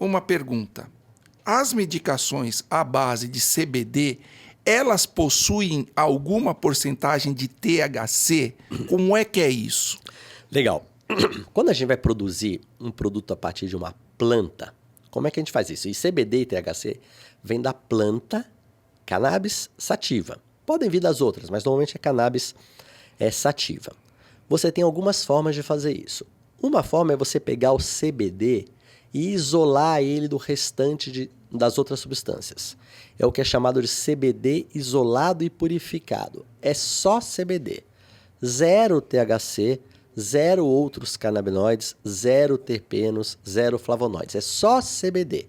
uma pergunta. As medicações à base de CBD, elas possuem alguma porcentagem de THC? Como é que é isso? Legal. Quando a gente vai produzir um produto a partir de uma planta, como é que a gente faz isso? E CBD e THC vem da planta Cannabis sativa. Podem vir das outras, mas normalmente a Cannabis sativa. Você tem algumas formas de fazer isso. Uma forma é você pegar o CBD e isolar ele do restante das outras substâncias. É o que é chamado de CBD isolado e purificado. É só CBD. Zero THC, zero outros canabinoides, zero terpenos, zero flavonoides. É só CBD.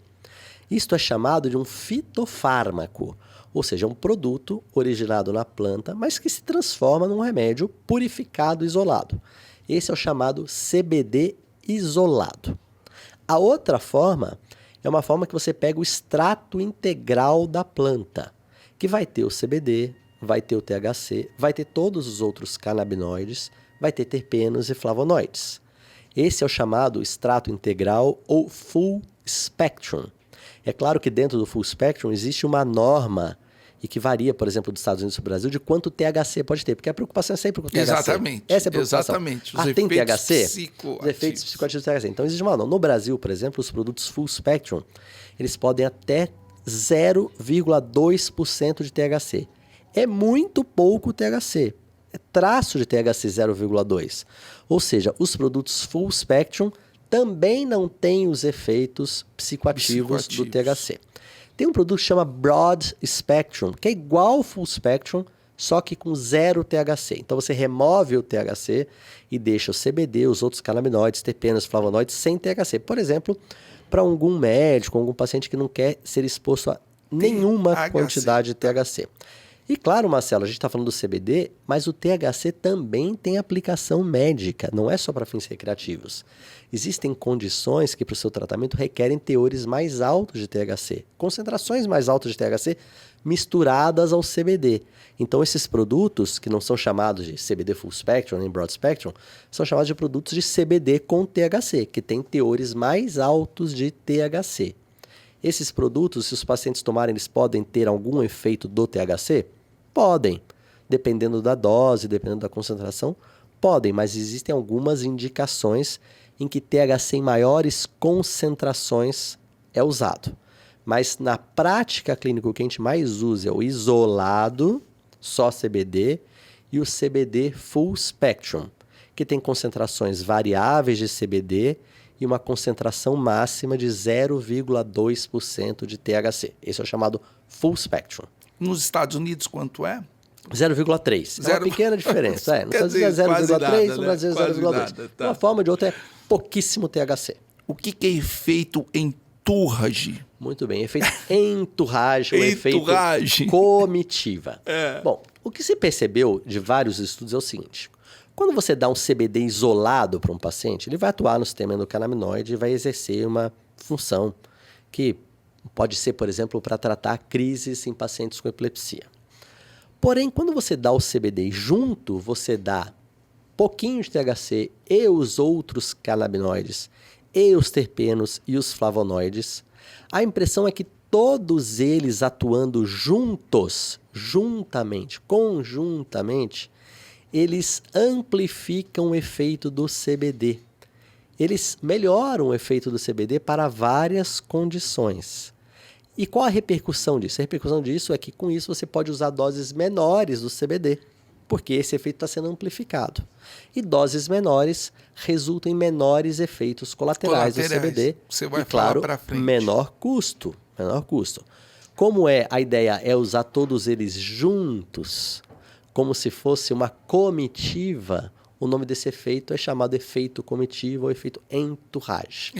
Isto é chamado de um fitofármaco, ou seja, um produto originado na planta, mas que se transforma num remédio purificado isolado. Esse é o chamado CBD isolado. A outra forma é uma forma que você pega o extrato integral da planta, que vai ter o CBD, vai ter o THC, vai ter todos os outros canabinoides, vai ter terpenos e flavonoides. Esse é o chamado extrato integral ou full spectrum. É claro que dentro do full spectrum existe uma norma e que varia, por exemplo, dos Estados Unidos para o Brasil, de quanto THC pode ter, porque a preocupação é sempre com o THC. Exatamente. Essa é a preocupação. Exatamente. Tem THC? Os efeitos psicoativos do THC. Então existe uma norma. No Brasil, por exemplo, os produtos full spectrum, eles podem até 0,2% de THC. É muito pouco THC. É traço de THC 0,2. Ou seja, os produtos full spectrum também não têm os efeitos psicoativos do THC. Tem um produto que chama Broad Spectrum, que é igual ao Full Spectrum, só que com zero THC. Então você remove o THC e deixa o CBD, os outros canabinoides, terpenos, flavonoides sem THC. Por exemplo, para algum médico, algum paciente que não quer ser exposto a nenhuma quantidade de THC. E claro, Marcelo, a gente está falando do CBD, mas o THC também tem aplicação médica, não é só para fins recreativos. Existem condições que para o seu tratamento requerem teores mais altos de THC, concentrações mais altas de THC misturadas ao CBD. Então esses produtos, que não são chamados de CBD Full Spectrum nem Broad Spectrum, são chamados de produtos de CBD com THC, que têm teores mais altos de THC. Esses produtos, se os pacientes tomarem, eles podem ter algum efeito do THC? Podem. Dependendo da dose, dependendo da concentração, podem, mas existem algumas indicações em que THC em maiores concentrações é usado. Mas na prática clínica, o que a gente mais usa é o isolado, só CBD, e o CBD Full Spectrum, que tem concentrações variáveis de CBD e uma concentração máxima de 0,2% de THC. Esse é o chamado Full Spectrum. Nos Estados Unidos, quanto é? 0,3. É uma pequena diferença. Nos Estados Unidos é 0,3, no Brasil é 0,2. De uma forma ou de outra é pouquíssimo THC. O que é efeito entourage? Muito bem, efeito entourage ou efeito comitiva. Bom, o que se percebeu de vários estudos é o seguinte. Quando você dá um CBD isolado para um paciente, ele vai atuar no sistema endocannabinoide e vai exercer uma função que pode ser, por exemplo, para tratar crises em pacientes com epilepsia. Porém, quando você dá o CBD junto, você dá pouquinho de THC e os outros canabinoides, e os terpenos e os flavonoides, a impressão é que todos eles atuando juntos, juntamente, conjuntamente, eles amplificam o efeito do CBD. Eles melhoram o efeito do CBD para várias condições. E qual a repercussão disso? A repercussão disso é que com isso você pode usar doses menores do CBD, porque esse efeito está sendo amplificado. E doses menores resultam em menores efeitos colaterais do CBD. Você vai e, claro, falar para frente. Menor custo. Como a ideia é usar todos eles juntos, como se fosse uma comitiva, o nome desse efeito é chamado efeito comitiva ou efeito entourage.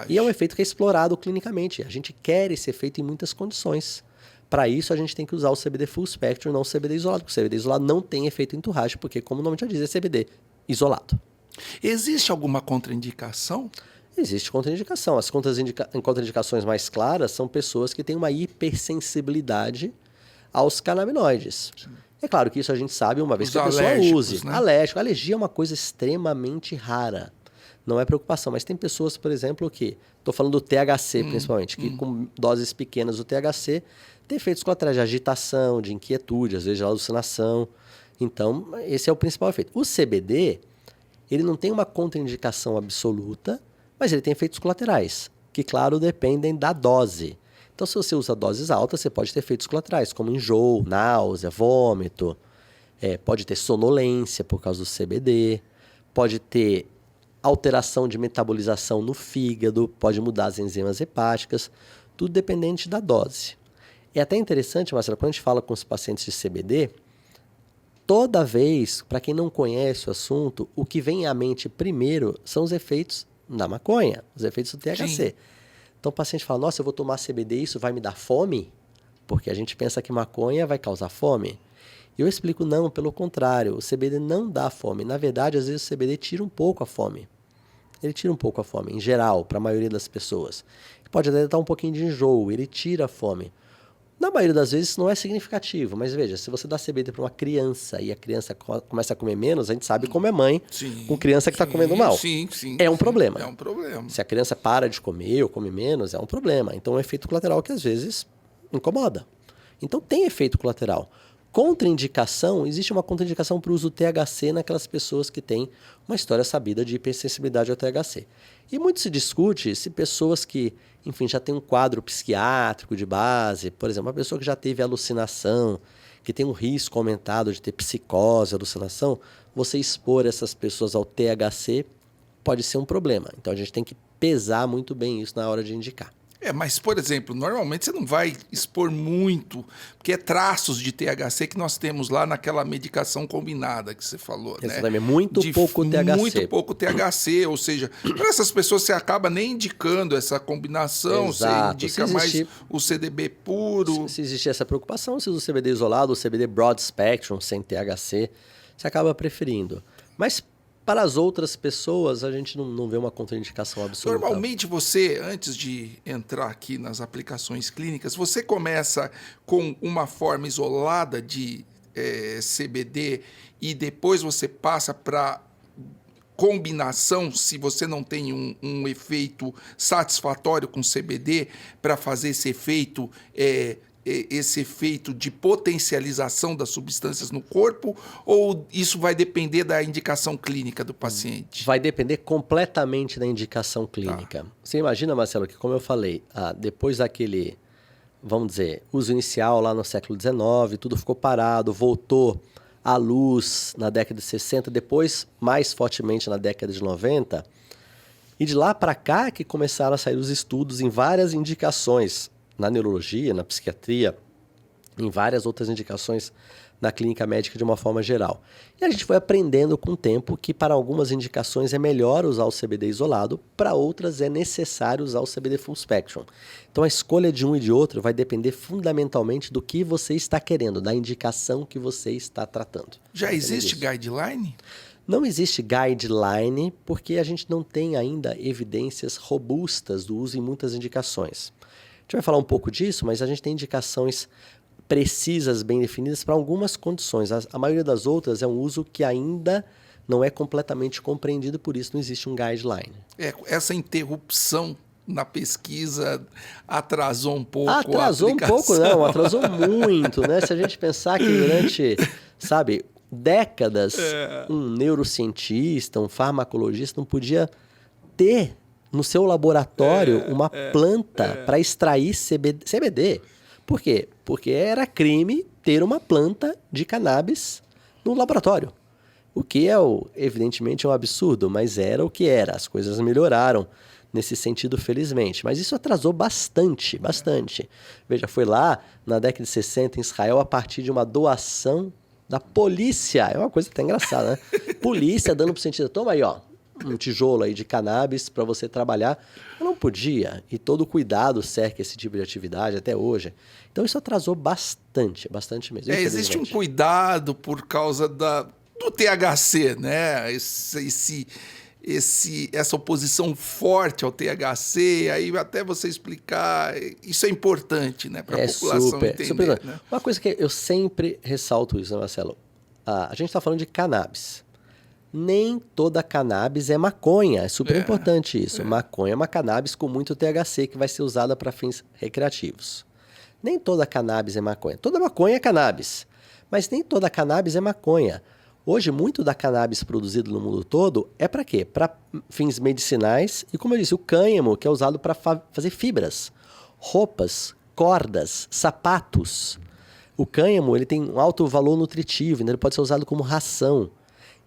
E é um efeito que é explorado clinicamente. A gente quer esse efeito em muitas condições. Para isso, a gente tem que usar o CBD Full Spectrum, não o CBD isolado. Porque o CBD isolado não tem efeito entourage, porque, como o nome já diz, é CBD isolado. Existe alguma contraindicação? Existe contraindicação. As contraindicações mais claras são pessoas que têm uma hipersensibilidade aos canabinoides. Sim. É claro que isso a gente sabe uma vez que a pessoa use. Né? Alérgico. Alergia é uma coisa extremamente rara. não é preocupação. Mas tem pessoas, por exemplo, que... Estou falando do THC, principalmente, que com doses pequenas do THC tem efeitos colaterais de agitação, de inquietude, às vezes de alucinação. Então, esse é o principal efeito. O CBD, ele não tem uma contraindicação absoluta, mas ele tem efeitos colaterais, que, claro, dependem da dose. Então, se você usa doses altas, você pode ter efeitos colaterais, como enjoo, náusea, vômito, pode ter sonolência por causa do CBD, pode ter alteração de metabolização no fígado, pode mudar as enzimas hepáticas, tudo dependente da dose. É até interessante, Marcelo, quando a gente fala com os pacientes de CBD, toda vez, para quem não conhece o assunto, o que vem à mente primeiro são os efeitos da maconha, os efeitos do THC. Sim. Então o paciente fala, nossa, eu vou tomar CBD, isso vai me dar fome? Porque a gente pensa que maconha vai causar fome. E eu explico, não, pelo contrário, o CBD não dá fome. Na verdade, às vezes o CBD tira um pouco a fome. Ele tira um pouco a fome, em geral, para a maioria das pessoas. Pode até dar um pouquinho de enjoo, ele tira a fome. Na maioria das vezes isso não é significativo, mas veja, se você dá CBD para uma criança e a criança começa a comer menos, a gente sabe como é mãe com criança que está comendo mal. É um problema. É um problema. Se a criança para de comer ou come menos, é um problema. Então é um efeito colateral que às vezes incomoda. Então tem efeito colateral. Contraindicação, existe uma contraindicação para o uso do THC naquelas pessoas que têm uma história sabida de hipersensibilidade ao THC. E muito se discute se pessoas que, enfim, já têm um quadro psiquiátrico de base, por exemplo, uma pessoa que já teve alucinação, que tem um risco aumentado de ter psicose, alucinação, você expor essas pessoas ao THC pode ser um problema. Então a gente tem que pesar muito bem isso na hora de indicar. Mas, por exemplo, normalmente você não vai expor muito, porque é traços de THC que nós temos lá naquela medicação combinada que você falou, Exatamente. né? Muito pouco THC. Muito pouco THC, ou seja, para essas pessoas você acaba nem indicando essa combinação, Exato. você indica mais o CDB puro. Se existir essa preocupação, você usa o CBD isolado, o CBD broad spectrum, sem THC, você acaba preferindo. Mas para as outras pessoas, a gente não vê uma contraindicação absoluta. Normalmente você, antes de entrar aqui nas aplicações clínicas, você começa com uma forma isolada de CBD e depois você passa para combinação, se você não tem um efeito satisfatório com CBD, para fazer esse efeito de potencialização das substâncias no corpo, ou isso vai depender da indicação clínica do paciente? Vai depender completamente da indicação clínica. Você imagina, Marcelo, que como eu falei, depois daquele, vamos dizer, uso inicial lá no século XIX, tudo ficou parado, voltou à luz na década de 60, depois mais fortemente na década de 90, e de lá para cá que começaram a sair os estudos em várias indicações, na neurologia, na psiquiatria, em várias outras indicações na clínica médica de uma forma geral. E a gente foi aprendendo com o tempo que para algumas indicações é melhor usar o CBD isolado, para outras é necessário usar o CBD full spectrum. Então a escolha de um e de outro vai depender fundamentalmente do que você está querendo, da indicação que você está tratando. Já existe guideline? Não existe guideline porque a gente não tem ainda evidências robustas do uso em muitas indicações. A gente vai falar um pouco disso, mas a gente tem indicações precisas, bem definidas para algumas condições. A maioria das outras é um uso que ainda não é completamente compreendido, por isso não existe um guideline. Essa interrupção na pesquisa atrasou um pouco Atrasou um pouco, não, atrasou muito, né? Se a gente pensar que durante, décadas, um neurocientista, um farmacologista não podia ter no seu laboratório uma planta para extrair CBD. Por quê? Porque era crime ter uma planta de cannabis no laboratório. O que evidentemente, um absurdo, mas era o que era. As coisas melhoraram nesse sentido, felizmente. Mas isso atrasou bastante, bastante. Veja, foi lá na década de 60 em Israel, a partir de uma doação da polícia. É uma coisa até engraçada, né? Polícia dando pro cientista, toma aí, um tijolo aí de cannabis para você trabalhar. Eu não podia. E todo cuidado cerca esse tipo de atividade até hoje. Então isso atrasou bastante, bastante mesmo. Existe um cuidado por causa do THC, né? Essa oposição forte ao THC, aí até você explicar, isso é importante, né? Para a população entender. Super. Né? Uma coisa que eu sempre ressalto isso, né, Marcelo? A gente está falando de cannabis. Nem toda cannabis é maconha. É super importante isso. Maconha é uma cannabis com muito THC que vai ser usada para fins recreativos. Nem toda cannabis é maconha. Toda maconha é cannabis. Mas nem toda cannabis é maconha. Hoje, muito da cannabis produzido no mundo todo é para quê? Para fins medicinais e, como eu disse, o cânhamo, que é usado para fazer fibras, roupas, cordas, sapatos. O cânhamo ele tem um alto valor nutritivo, né? Ele pode ser usado como ração.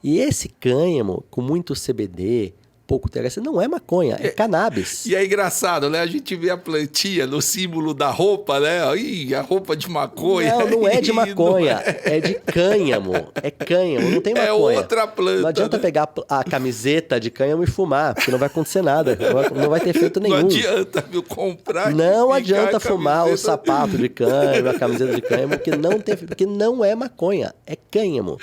E esse cânhamo, com muito CBD, pouco THC, não é maconha, é cannabis. E é engraçado, né? A gente vê a plantinha no símbolo da roupa, né? Ih, a roupa de maconha. Não é de maconha, é de cânhamo. É cânhamo, não tem maconha. É outra planta. Não adianta pegar a camiseta de cânhamo e fumar, porque não vai acontecer nada. Não vai ter efeito nenhum. Não adianta, viu, comprar. Não adianta fumar o sapato de cânhamo, a camiseta de cânhamo, porque não é maconha, é cânhamo.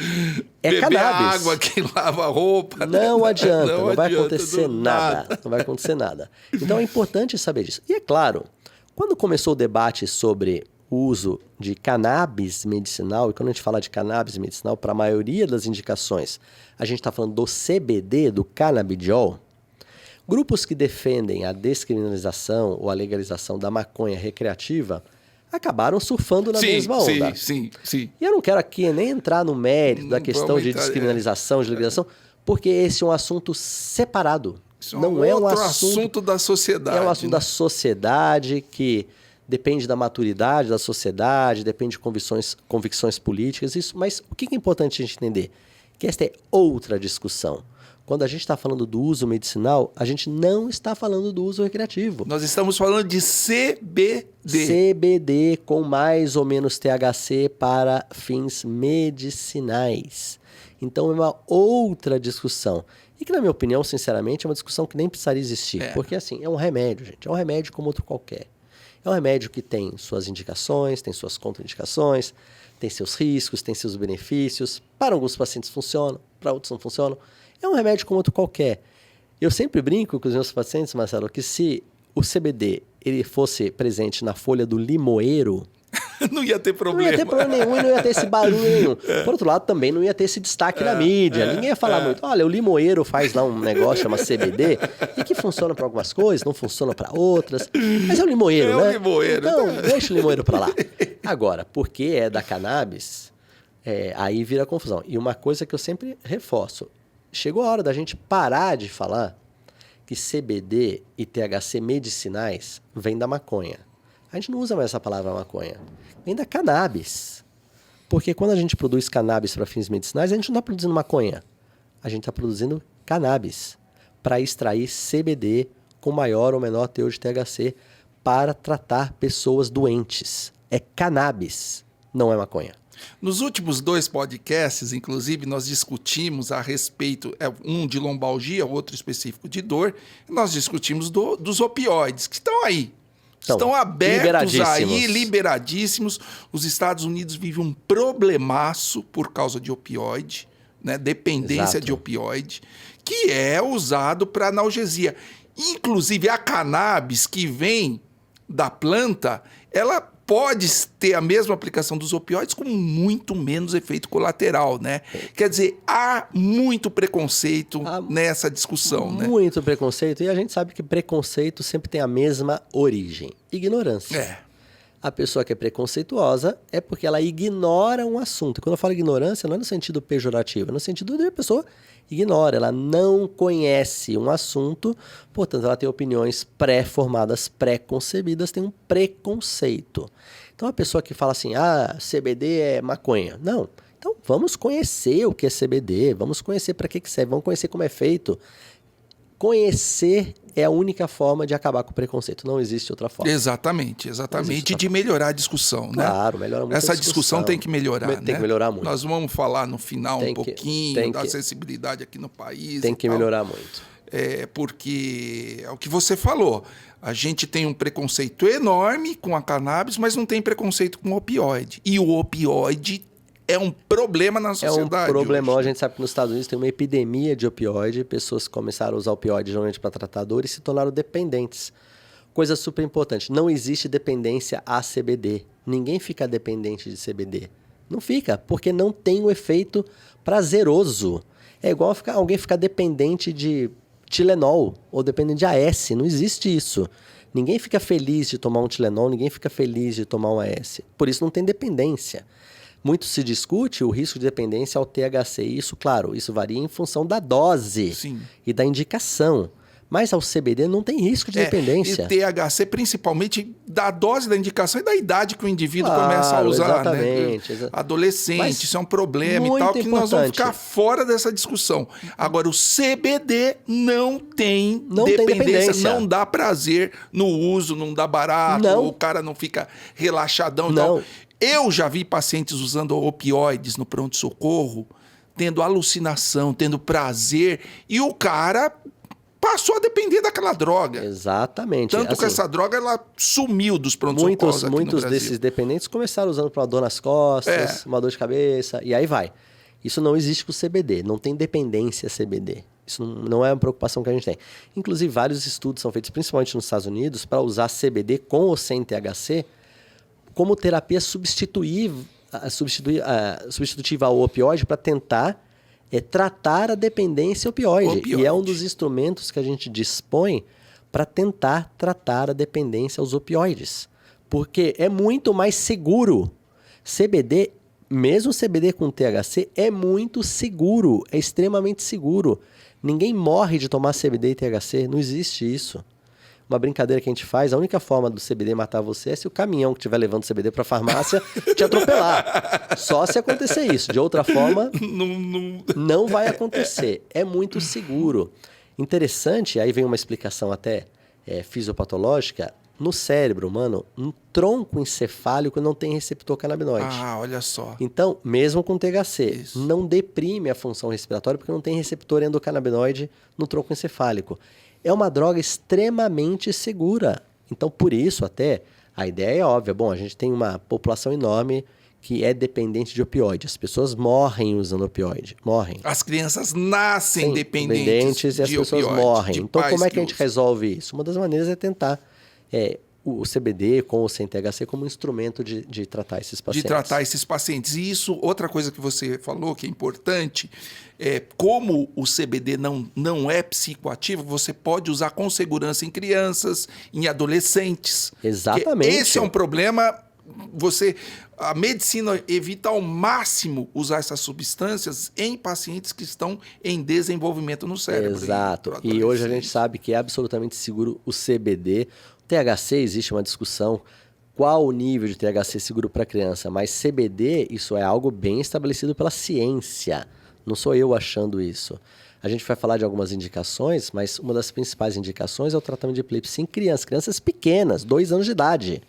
É beber cannabis. Água que lava a roupa. Não adianta, não vai adianta, acontecer nada. Não vai acontecer nada. Então é importante saber disso. E é claro, quando começou o debate sobre o uso de cannabis medicinal, e quando a gente fala de cannabis medicinal, para a maioria das indicações, a gente está falando do CBD, do canabidiol, grupos que defendem a descriminalização ou a legalização da maconha recreativa acabaram surfando na mesma onda. Sim. E eu não quero aqui nem entrar no mérito da questão de descriminalização, de legalização, porque esse é um assunto separado. Isso não é um assunto da sociedade. É um assunto da sociedade que depende da maturidade da sociedade, depende de convicções políticas, isso. Mas o que é importante a gente entender? Que esta é outra discussão. Quando a gente está falando do uso medicinal, a gente não está falando do uso recreativo. Nós estamos falando de CBD. CBD com mais ou menos THC para fins medicinais. Então é uma outra discussão. E que, na minha opinião, sinceramente, é uma discussão que nem precisaria existir. Porque, assim, é um remédio, gente. É um remédio como outro qualquer. É um remédio que tem suas indicações, tem suas contraindicações, tem seus riscos, tem seus benefícios. Para alguns pacientes funciona, para outros não funcionam. É um remédio como outro qualquer. Eu sempre brinco com os meus pacientes, Marcelo, que se o CBD ele fosse presente na folha do limoeiro, não ia ter problema. Não ia ter problema nenhum e não ia ter esse barulho nenhum. Por outro lado, também não ia ter esse destaque na mídia. Ninguém ia falar muito. Olha, o limoeiro faz lá um negócio chama CBD e que funciona para algumas coisas, não funciona para outras. Mas é o limoeiro, né? É o limoeiro. Então, deixa o limoeiro para lá. Agora, porque é da cannabis, aí vira confusão. E uma coisa que eu sempre reforço. Chegou a hora da gente parar de falar que CBD e THC medicinais vêm da maconha. A gente não usa mais essa palavra maconha. Vem da cannabis. Porque quando a gente produz cannabis para fins medicinais, a gente não está produzindo maconha. A gente está produzindo cannabis para extrair CBD com maior ou menor teor de THC para tratar pessoas doentes. É cannabis, não é maconha. Nos últimos 2 podcasts, inclusive, nós discutimos a respeito, um de lombalgia, outro específico de dor, nós discutimos dos opioides, que estão aí. Estão abertos aí, liberadíssimos. Os Estados Unidos vivem um problemaço por causa de opioide, né? Dependência de opioide, que é usado para analgesia. Inclusive, a cannabis que vem da planta, ela pode ter a mesma aplicação dos opioides com muito menos efeito colateral, né? Quer dizer, há muito preconceito nessa discussão, né? Muito preconceito. E a gente sabe que preconceito sempre tem a mesma origem. Ignorância. A pessoa que é preconceituosa é porque ela ignora um assunto. E quando eu falo ignorância, não é no sentido pejorativo, é no sentido de a pessoa ignora, ela não conhece um assunto, portanto, ela tem opiniões pré-formadas, pré-concebidas, tem um preconceito. Então, a pessoa que fala assim, CBD é maconha. Não. Então, vamos conhecer o que é CBD, vamos conhecer para que serve, vamos conhecer como é feito. Conhecer é a única forma de acabar com o preconceito. Não existe outra forma. Exatamente. E de melhorar a discussão, né? Claro, melhora muito Essa discussão tem que melhorar, Tem que melhorar muito. Nós vamos falar no final um pouquinho da acessibilidade aqui no país. Tem que melhorar muito. Porque é o que você falou. A gente tem um preconceito enorme com a cannabis, mas não tem preconceito com o opioide. E o opioide é um problema na sociedade. É um problemão. A gente sabe que nos Estados Unidos tem uma epidemia de opioide. Pessoas começaram a usar opioide geralmente para tratar dor e se tornaram dependentes. Coisa super importante. Não existe dependência a CBD. Ninguém fica dependente de CBD. Não fica, porque não tem o efeito prazeroso. É igual alguém ficar dependente de Tilenol ou dependente de AS. Não existe isso. Ninguém fica feliz de tomar um Tilenol, ninguém fica feliz de tomar um AS. Por isso não tem dependência. Muito se discute o risco de dependência ao THC. E isso, claro, isso varia em função da dose e da indicação. Mas ao CBD não tem risco de dependência. E THC, principalmente da dose da indicação e da idade que o indivíduo começa a usar. Exatamente. Né? Adolescente, isso é um problema e tal, que nós vamos ficar fora dessa discussão. Agora, o CBD não tem dependência, não dá prazer no uso, não dá barato, o cara não fica relaxadão e tal. Eu já vi pacientes usando opioides no pronto-socorro, tendo alucinação, tendo prazer, e o cara passou a depender daquela droga. Exatamente. Tanto que essa droga ela sumiu dos pronto-socorros aqui Muitos desses dependentes começaram usando para uma dor nas costas, uma dor de cabeça, e aí vai. Isso não existe com o CBD, não tem dependência CBD. Isso não é uma preocupação que a gente tem. Inclusive, vários estudos são feitos, principalmente nos Estados Unidos, para usar CBD com ou sem THC como terapia substitutiva ao opioide para tentar tratar a dependência opioide. E é um dos instrumentos que a gente dispõe para tentar tratar a dependência aos opioides. Porque é muito mais seguro. CBD, mesmo CBD com THC, é muito seguro. É extremamente seguro. Ninguém morre de tomar CBD e THC. Não existe isso. Uma brincadeira que a gente faz, a única forma do CBD matar você é se o caminhão que estiver levando CBD para a farmácia te atropelar. Só se acontecer isso. De outra forma, não vai acontecer. É muito seguro. Interessante, aí vem uma explicação até fisiopatológica. No cérebro humano, um tronco encefálico não tem receptor canabinoide. Ah, olha só. Então, mesmo com THC, não deprime a função respiratória porque não tem receptor endocannabinoide no tronco encefálico. É uma droga extremamente segura. Então, por isso, até, a ideia é óbvia. Bom, a gente tem uma população enorme que é dependente de opioide. As pessoas morrem usando opioide. Morrem. As crianças nascem dependentes e as pessoas morrem. Então, como é que a gente resolve isso? Uma das maneiras é tentar o CBD com o sem THC como instrumento de tratar esses pacientes. De tratar esses pacientes. E isso, outra coisa que você falou que é importante, como o CBD não é psicoativo, você pode usar com segurança em crianças, em adolescentes. Exatamente. Esse é um problema. A medicina evita ao máximo usar essas substâncias em pacientes que estão em desenvolvimento no cérebro. Exato. E hoje a gente sabe que é absolutamente seguro o CBD. THC, existe uma discussão qual o nível de THC seguro para criança, mas CBD, isso é algo bem estabelecido pela ciência. Não sou eu achando isso. A gente vai falar de algumas indicações, mas uma das principais indicações é o tratamento de epilepsia em crianças pequenas, 2 anos de idade,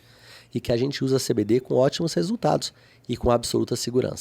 e que a gente usa CBD com ótimos resultados e com absoluta segurança.